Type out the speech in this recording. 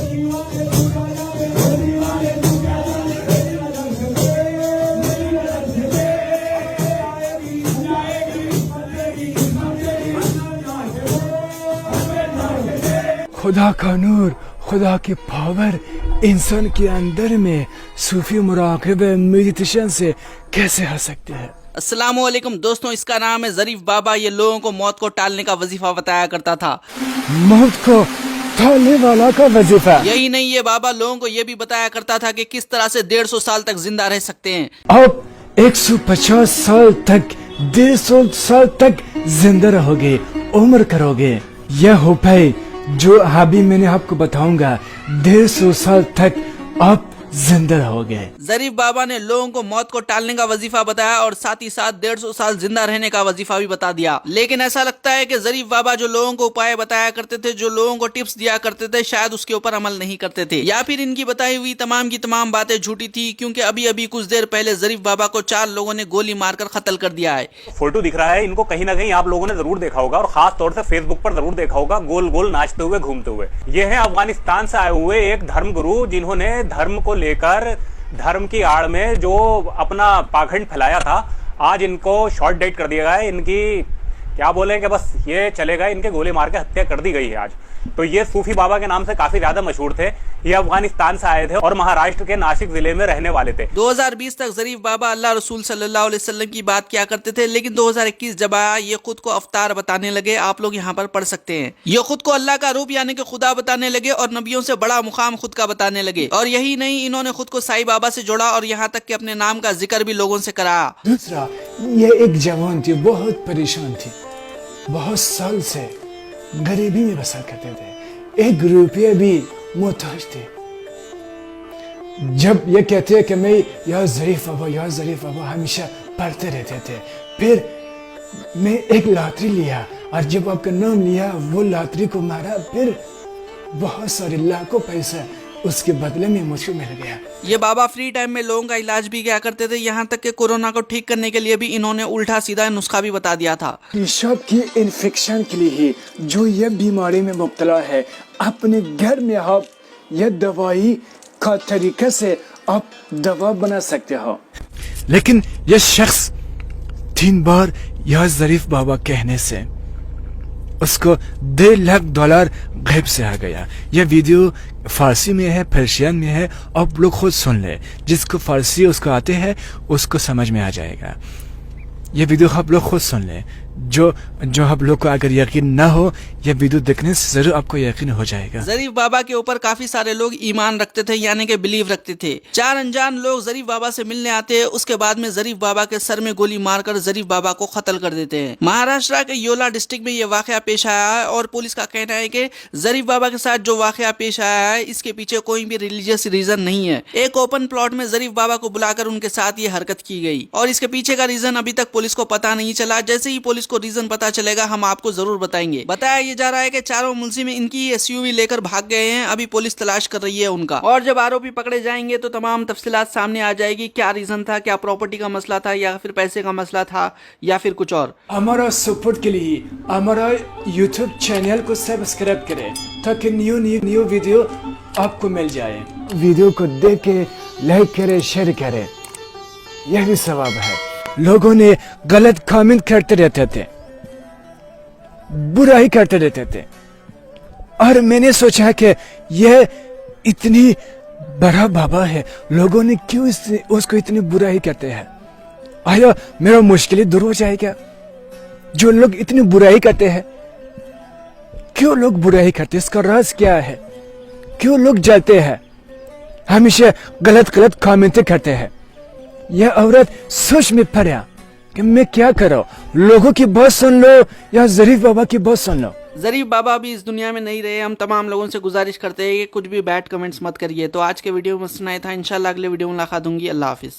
خدا کا نور، خدا کی پاور انسان کے اندر میں صوفی مراقبہ میڈیٹیشن سے کیسے آ سکتے ہیں؟ السلام علیکم دوستوں، اس کا نام ہے ظریف بابا۔ یہ لوگوں کو موت کو ٹالنے کا وظیفہ بتایا کرتا تھا۔ موت کو ٹالنے والا کا وظیفہ؟ یہی نہیں، یہ بابا لوگوں کو یہ بھی بتایا کرتا تھا کہ کس طرح سے 150 سال تک زندہ رہ سکتے ہیں۔ آپ 150 سال تک 150 سال تک زندہ رہو گے، عمر کرو گے۔ یہ ہو پائے جو ابھی میں نے آپ کو بتاؤں گا، 150 سال تک آپ زندہ رہو گے۔ ظریف بابا نے لوگوں کو موت کو ٹالنے کا وظیفہ بتایا اور ساتھ ہی ساتھ 150 سال زندہ رہنے کا وظیفہ بھی بتا دیا۔ لیکن ایسا لگتا ہے کہ ظریف بابا جو لوگوں کو اپائے بتایا کرتے تھے، جو لوگوں کو ٹپس دیا کرتے تھے، شاید اس کے اوپر عمل نہیں کرتے تھے، یا پھر ان کی بتائی ہوئی تمام کی تمام باتیں جھوٹی تھی، کیونکہ ابھی کچھ دیر پہلے ظریف بابا کو 4 لوگوں نے گولی مار کر قتل کر دیا ہے۔ فوٹو دکھ رہا ہے، ان کو کہیں نہ کہیں آپ لوگوں نے ضرور دیکھا ہوگا، اور خاص طور سے فیس بک پر ضرور دیکھا ہوگا، گول گول ناچتے ہوئے، گھومتے ہوئے۔ یہ ہے افغانستان سے آئے ہوئے ایک دھرم گرو، جنہوں نے دھرم کو لے کر، دھرم کی آڑ میں جو اپنا پاکھنڈ پھیلایا تھا، آج ان کو شارٹ ڈیٹ کر دیا گیا ہے۔ ان کی کیا بولیں کہ بس یہ چلے گا، ان کے گولی مار کے ہتیا کر دی گئی ہے آج۔ تو یہ صوفی بابا کے نام سے کافی زیادہ مشہور تھے۔ یہ افغانستان سے آئے تھے اور مہاراشٹر کے ناسک ضلع میں رہنے والے تھے۔ 2020 تک ظریف بابا اللہ رسول صلی اللہ علیہ وسلم کی بات کیا کرتے تھے، لیکن 2021 جب آیا یہ خود کو افطار بتانے لگے۔ آپ لوگ یہاں پر پڑھ سکتے ہیں، یہ خود کو اللہ کا روپ یعنی کہ خدا بتانے لگے اور نبیوں سے بڑا مقام خود کا بتانے لگے۔ اور یہی نہیں، انہوں نے خود کو سائی بابا سے جوڑا اور یہاں تک کہ اپنے نام کا ذکر بھی لوگوں سے کرایا۔ دوسرا، یہ ایک جوان تھی، بہت پریشان تھی، بہت سال سے غریبی میں بسر کرتے تھے، 1 روپیہ بھی محتاج تھے۔ جب یہ کہتے ہیں کہ میں یا ظریف بابا یا ظریف بابا ہمیشہ پڑھتے رہتے تھے، پھر میں ایک لاٹری لیا اور جب آپ کا نام لیا، وہ لاٹری کو مارا، پھر بہت سارے لاکھوں پیسہ اس کے بدلے میں مجھ کو مل گیا۔ یہ بابا فری ٹائم میں لوگوں کا علاج بھی کیا کرتے تھے، یہاں تک کہ کورونا کو ٹھیک کرنے کے لیے بھی انہوں نے الٹا سیدھا نسخہ بھی بتا دیا تھا۔ پیشاب کی انفیکشن کے لیے جو یہ بیماری میں مبتلا ہے، اپنے گھر میں آپ یہ دوائی کا طریقے سے آپ دوا بنا سکتے ہو۔ لیکن یہ شخص 3 بار یا ظریف بابا کہنے سے اس کو $1.5 لاکھ غیب سے آ گیا۔ یہ ویڈیو فارسی میں ہے، پرشین میں ہے، آپ لوگ خود سن لیں، جس کو فارسی اس کو آتے ہیں اس کو سمجھ میں آ جائے گا۔ یہ ویڈیو آپ لوگ خود سن لیں، جو آپ لوگ کو اگر یقین نہ ہو، یہ ویڈیو دیکھنے سے ضرور آپ کو یقین ہو جائے گا۔ ظریف بابا کے اوپر کافی سارے لوگ ایمان رکھتے تھے، یعنی کہ بلیو رکھتے تھے۔ 4 انجان لوگ ظریف بابا سے ملنے آتے، اس کے بعد میں ظریف بابا کے سر میں گولی مار کر ظریف بابا کو قتل کر دیتے ہیں۔ مہاراشٹر کے یولا ڈسٹرکٹ میں یہ واقعہ پیش آیا ہے اور پولیس کا کہنا ہے کہ ظریف بابا کے ساتھ جو واقعہ پیش آیا ہے، اس کے پیچھے کوئی بھی ریلیجیس ریزن نہیں ہے۔ ایک اوپن پلاٹ میں ظریف بابا کو بلا کر ان کے ساتھ یہ حرکت کی گئی اور اس کے پیچھے کا ریزن ابھی تک پولیس کو پتا نہیں چلا۔ جیسے ہی پولیس کو ریزن پتا چلے گا ہم آپ کو ضرور بتائیں گے۔ بتایا یہ جا رہا ہے کہ 4 ملزم ان کی SUV لے کر بھاگ گئے ہیں، ابھی پولیس تلاش کر رہی ہے ان کا، اور جب آروپی پکڑے جائیں گے تو تمام تفصیلات سامنے آ جائے گی، کیا ریزن تھا، کیا پراپرٹی کا مسئلہ تھا، یا پھر پیسے کا مسئلہ تھا، یا پھر کچھ اور۔ ہمارا سپورٹ کے لیے ہمارا YouTube چینل کو سبسکرائب کریں تاکہ نیو ویڈیو آپ کو مل جائے۔ ویڈیو کو دیکھ کے لائک کریں، شیئر کریں، یہ بھی ثواب ہے۔ لوگوں نے غلط کامنٹ کرتے رہتے تھے، برائی کرتے رہتے تھے، اور میں نے سوچا کہ یہ اتنی بڑا بابا ہے، لوگوں نے کیوں اس کو اتنی برائی کرتے ہیں؟ آیا میرا مشکل دور ہو جائے گا؟ جو لوگ اتنی برائی کرتے ہیں، کیوں لوگ برائی کرتے ہیں؟ اس کا راز کیا ہے؟ کیوں لوگ جلتے ہیں، ہمیشہ غلط کامنٹ کرتے ہیں؟ یہ عورت سوچ میں پڑا کہ میں کیا کروں، لوگوں کی بات سن لو یا ظریف بابا کی بات سن لو۔ ظریف بابا بھی اس دنیا میں نہیں رہے، ہم تمام لوگوں سے گزارش کرتے ہیں کہ کچھ بھی بیڈ کمنٹس مت کریے۔ تو آج کے ویڈیو میں سنا تھا، انشاءاللہ اگلے ویڈیو میں ملاقات ہوں گی۔ اللہ حافظ۔